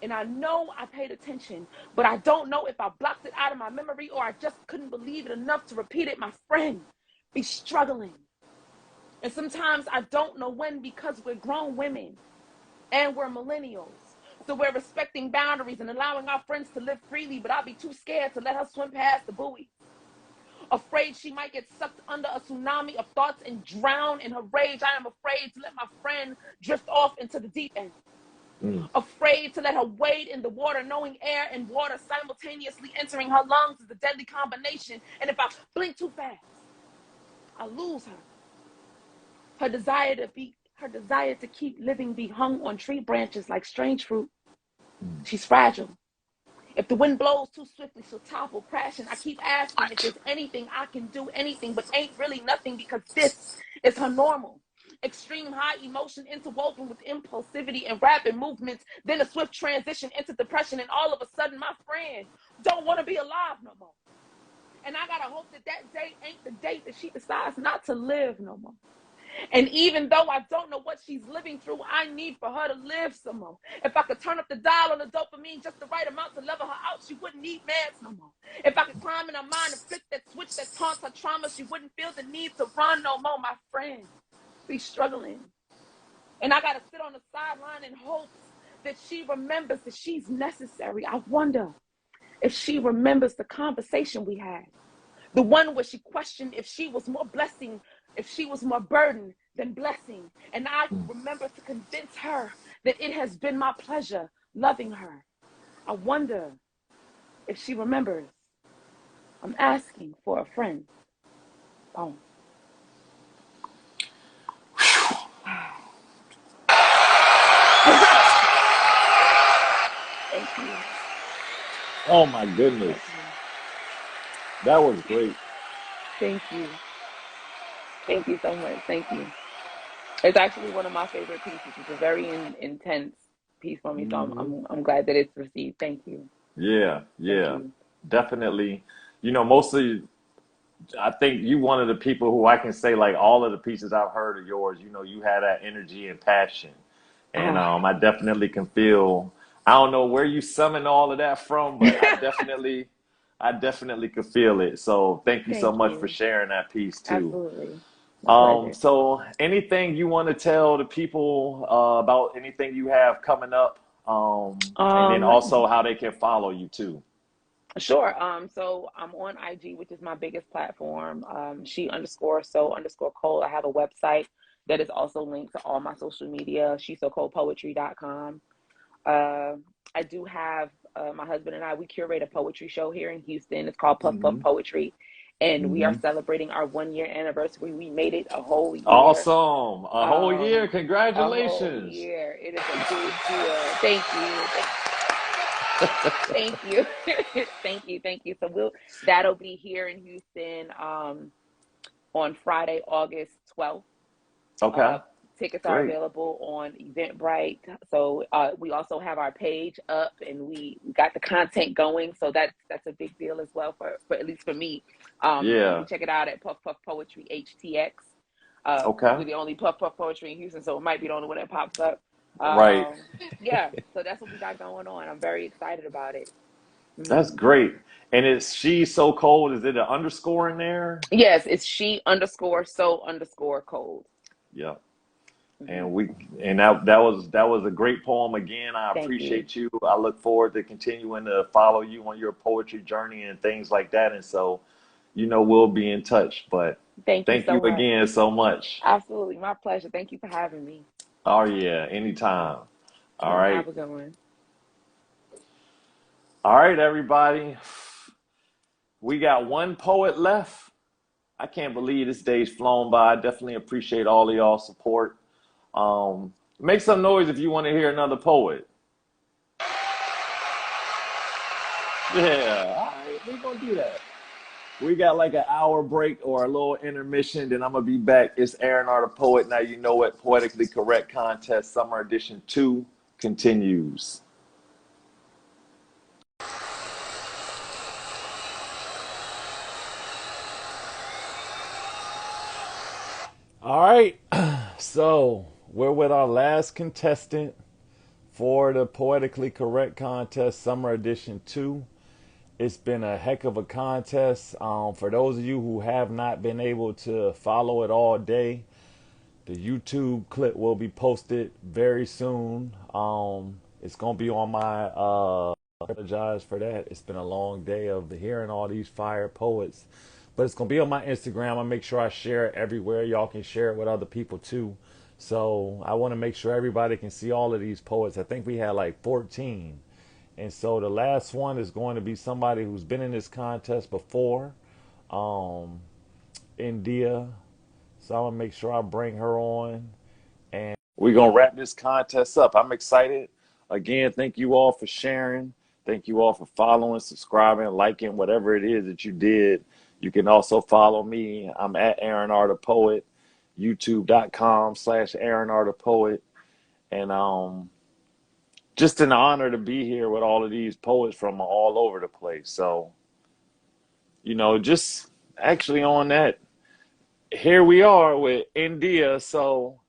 And I know I paid attention, but I don't know if I blocked it out of my memory or I just couldn't believe it enough to repeat it. My friend be struggling. And sometimes I don't know when, because we're grown women and we're millennials. So we're respecting boundaries and allowing our friends to live freely, but I'll be too scared to let her swim past the buoy. Afraid she might get sucked under a tsunami of thoughts and drown in her rage. I am afraid to let my friend drift off into the deep end. Afraid to let her wade in the water, knowing air and water simultaneously entering her lungs is a deadly combination. And if I blink too fast, I lose her. Her desire to keep living be hung on tree branches like strange fruit. She's fragile. If the wind blows too swiftly, she'll topple, crashing. I keep asking if there's anything I can do, anything, but ain't really nothing, because this is her normal. Extreme high emotion interwoven with impulsivity and rapid movements, then a swift transition into depression, and all of a sudden my friend don't want to be alive no more. And I gotta hope that that date ain't the date that she decides not to live no more. And even though I don't know what she's living through, I need for her to live some more. If I could turn up the dial on the dopamine just the right amount to level her out, she wouldn't need meds no more. If I could climb in her mind and flip that switch that taunts her trauma, she wouldn't feel the need to run no more. My friend be struggling. And I got to sit on the sideline in hopes that she remembers that she's necessary. I wonder if she remembers the conversation we had. The one where she questioned if she was more blessing, if she was more burden than blessing. And I remember to convince her that it has been my pleasure loving her. I wonder if she remembers. I'm asking for a friend. Boom. Thank you. Oh my goodness. That was great. Thank you. Thank you so much. Thank you. It's actually one of my favorite pieces. It's a very intense piece for me, so I'm glad that it's received. Thank you. Yeah, Thank yeah, you. definitely. You know, mostly, I think you one of the people who I can say, like, all of the pieces I've heard of yours, you know, you had that energy and passion. And I definitely can feel, I don't know where you summon all of that from, but I definitely could feel it. So thank you so Thank much for you. sharing that piece too. Absolutely. My pleasure. So anything you want to tell the people about anything you have coming up, and then also how they can follow you too. Sure. So I'm on IG, which is my biggest platform. She_so_Cole. I have a website that is also linked to all my social media, shesocoldpoetry.com. I do have my husband and I, we curate a poetry show here in Houston. It's called Puff Puff Poetry. And we are celebrating our 1-year anniversary. We made it a whole year. Awesome. A whole year. A whole Congratulations. year. It is a big deal. Thank you. Thank you. So that'll be here in Houston on Friday, August 12th. Okay. Tickets are Great. available on Eventbrite. So we also have our page up, and we got the content going. So that's a big deal as well for at least for me. You can check it out at Puff Puff Poetry HTX. Okay. We're the only Puff Puff Poetry in Houston, so it might be the only one that pops up. Right. Yeah. So that's what we got going on. I'm very excited about it. That's great. And it's She's So Cold. Is it an underscore in there? Yes, it's she_so_cold. Yep. Hmm. And that was a great poem again. I Thank you. appreciate you. I look forward to continuing to follow you on your poetry journey and things like that. And so, we'll be in touch. But Thank you thank so you much. again so much. Absolutely. My pleasure. Thank you for having me. Oh yeah, anytime. All Have right. a good one. All right, everybody. We got one poet left. I can't believe this day's flown by. I definitely appreciate all of y'all's support. Make some noise if you want to hear another poet. Yeah, all right, we're gonna do that. We got like an hour break or a little intermission, then I'm gonna be back. It's Aaron R. the Poet. Now you know what Poetically Correct Contest Summer Edition 2 continues. All right, so we're with our last contestant for the Poetically Correct Contest Summer Edition 2. It's been a heck of a contest. For those of you who have not been able to follow it all day, the YouTube clip will be posted very soon. It's gonna be on my. I apologize for that. It's been a long day of hearing all these fire poets, but it's gonna be on my Instagram. I make sure I share it everywhere. Y'all can share it with other people too. So I want to make sure everybody can see all of these poets. I think we had like 14. And so the last one is going to be somebody who's been in this contest before, um, Indea. So I'm gonna make sure I bring her on, and we're gonna wrap this contest up. I'm excited. Again, thank you all for sharing. Thank you all for following, subscribing, liking, whatever it is that you did. You can also follow me. I'm at Aaron R. the Poet, YouTube.com/Aaron R. the Poet. And just an honor to be here with all of these poets from all over the place. So, just actually on that, here we are with Indea. So,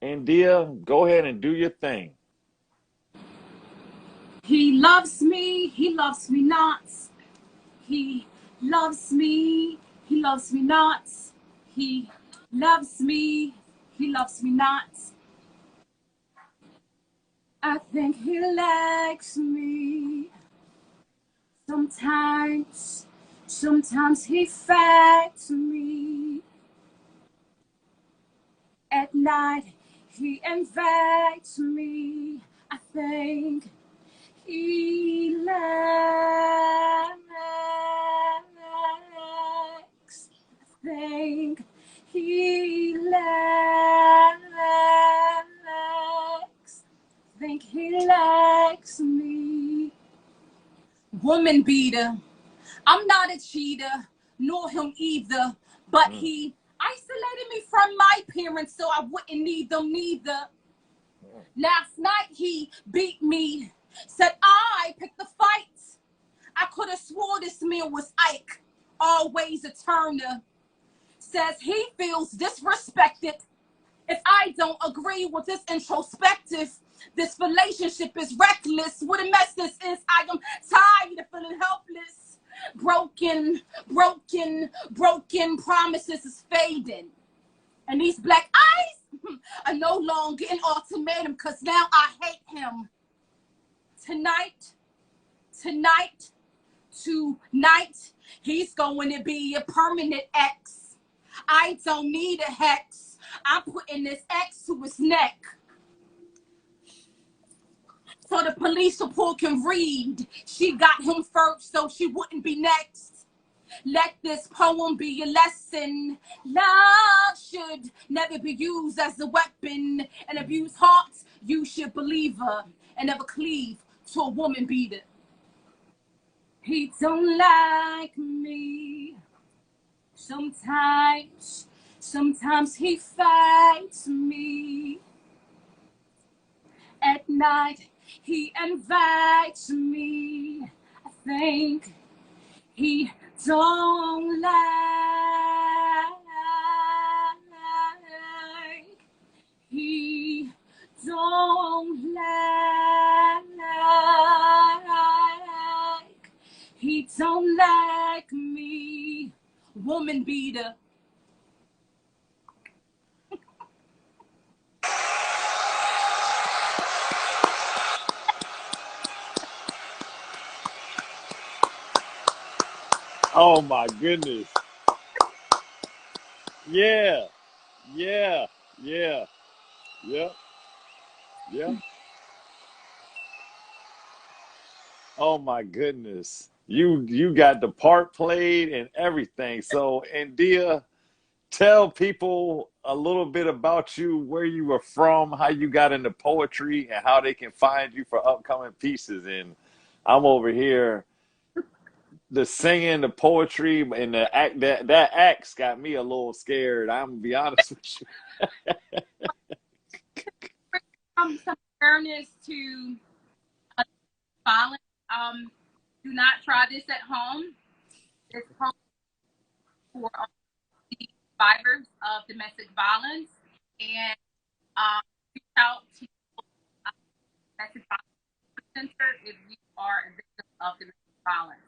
Indea, go ahead and do your thing. He loves me not. He he loves me not. He he loves me not. I think he likes me. Sometimes he fights me. At night, he invites me. I think he likes. I think he likes. I think he likes me. Woman beater. I'm not a cheater, nor him either. But he isolated me from my parents so I wouldn't need them neither. Last night he beat me, said I picked the fight. I could have swore this man was Ike, always a Turner. Says he feels disrespected if I don't agree with this introspective. This relationship is reckless. What a mess this is. I am tired of feeling helpless. Broken promises is fading. And these black eyes are no longer an ultimatum because now I hate him. Tonight, he's going to be a permanent ex. I don't need a hex. I'm putting this X to his neck. So the police report can read. She got him first so she wouldn't be next. Let this poem be a lesson. Love should never be used as a weapon. An abused heart, you should believe her and never cleave to a woman beater. He don't like me. Sometimes he fights me. At night, he invites me. I think he don't like. He don't like. woman beater. Oh my goodness. Yeah. Yeah. Yeah. Yeah. Yeah. Oh my goodness. You got the part played and everything. So Indea, tell people a little bit about you, where you were from, how you got into poetry, and how they can find you for upcoming pieces. And I'm over here, the singing, the poetry, and the act. That act's got me a little scared. I'm gonna be honest with you. Some awareness to violence. Do not try this at home. This poem for the survivors of domestic violence, and reach out to domestic violence center if you are a victim of domestic violence.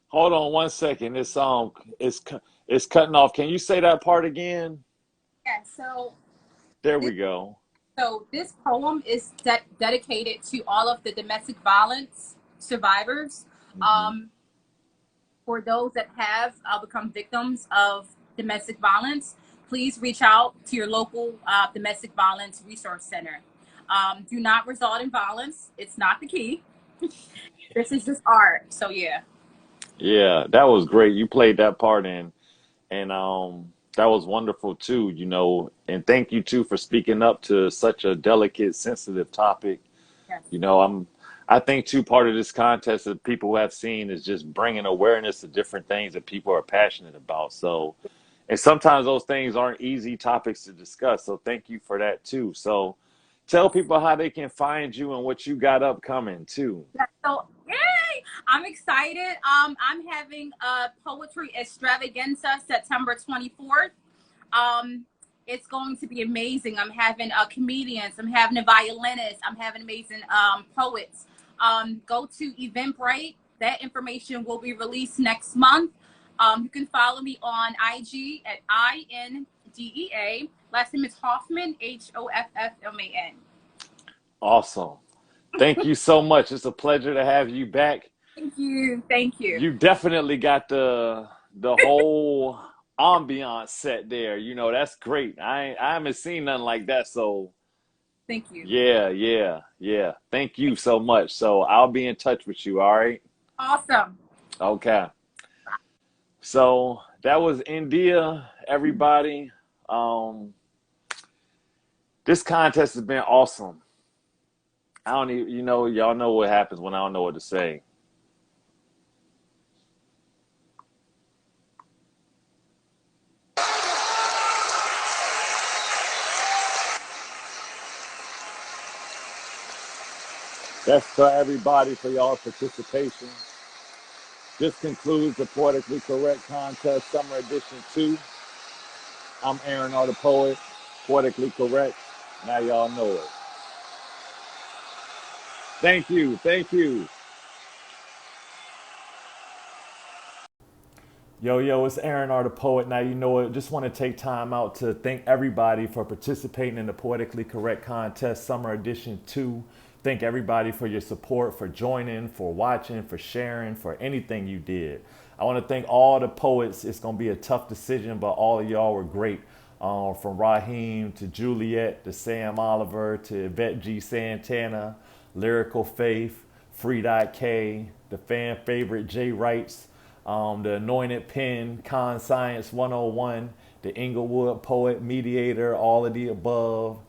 Hold on one second. It's cutting off. Can you say that part again? Yeah. So There we go. this poem is dedicated to all of the domestic violence survivors. For those that have become victims of domestic violence, please reach out to your local domestic violence resource center. Do not result in violence. It's not the key. This is just art. So yeah. Yeah, that was great. You played that part in, and that was wonderful too, and thank you too for speaking up to such a delicate, sensitive topic. Yes. I think too, part of this contest that people have seen is just bringing awareness to different things that people are passionate about. So, and sometimes those things aren't easy topics to discuss. So thank you for that too. So tell people how they can find you and what you got upcoming too. So yay! I'm excited. I'm having a poetry extravaganza September 24th. It's going to be amazing. I'm having comedians. I'm having a violinist. I'm having amazing poets. Go to Eventbrite. That information will be released next month. You can follow me on IG at INDEA. Last name is Hoffman, HOFFMAN. Awesome. Thank you so much. It's a pleasure to have you back. Thank you. Thank you. You definitely got the whole ambiance set there. That's great. I haven't seen nothing like that. So Thank you. yeah. Thank you so much. So I'll be in touch with you. All right. Awesome. Okay. So that was Indea, everybody. This contest has been awesome. I don't even, y'all know what happens when I don't know what to say. That's for everybody for y'all's participation. This concludes the Poetically Correct Contest Summer Edition 2. I'm Aaron R. the Poet, Poetically Correct. Now y'all know it. Thank you. Thank you. Yo, it's Aaron R. the Poet. Now you know it. Just want to take time out to thank everybody for participating in the Poetically Correct Contest Summer Edition 2. Thank everybody for your support, for joining, for watching, for sharing, for anything you did. I want to thank all the poets. It's going to be a tough decision, but all of y'all were great. From Raheem to Juliet to Sam Oliver to Yvette G. Santana, Lyrical Faith, Free K, the fan favorite Jay Wrights, the Anointed Pen, Konscience 101, the Inglewood Poet, Mediator, all of the above,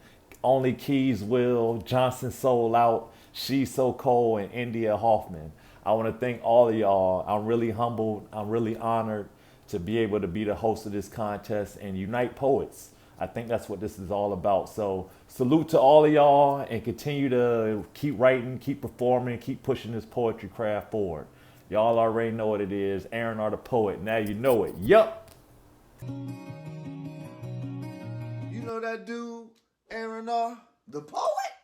only Keyswill, Johnson Soul Out, She's So Cold, and Indea Hoffman. I want to thank all of y'all. I'm really humbled. I'm really honored to be able to be the host of this contest and unite poets. I think that's what this is all about. So salute to all of y'all and continue to keep writing, keep performing, keep pushing this poetry craft forward. Y'all already know what it is. Aaron R. the Poet. Now you know it. Yup. You know that dude, Aaron R. the Poet?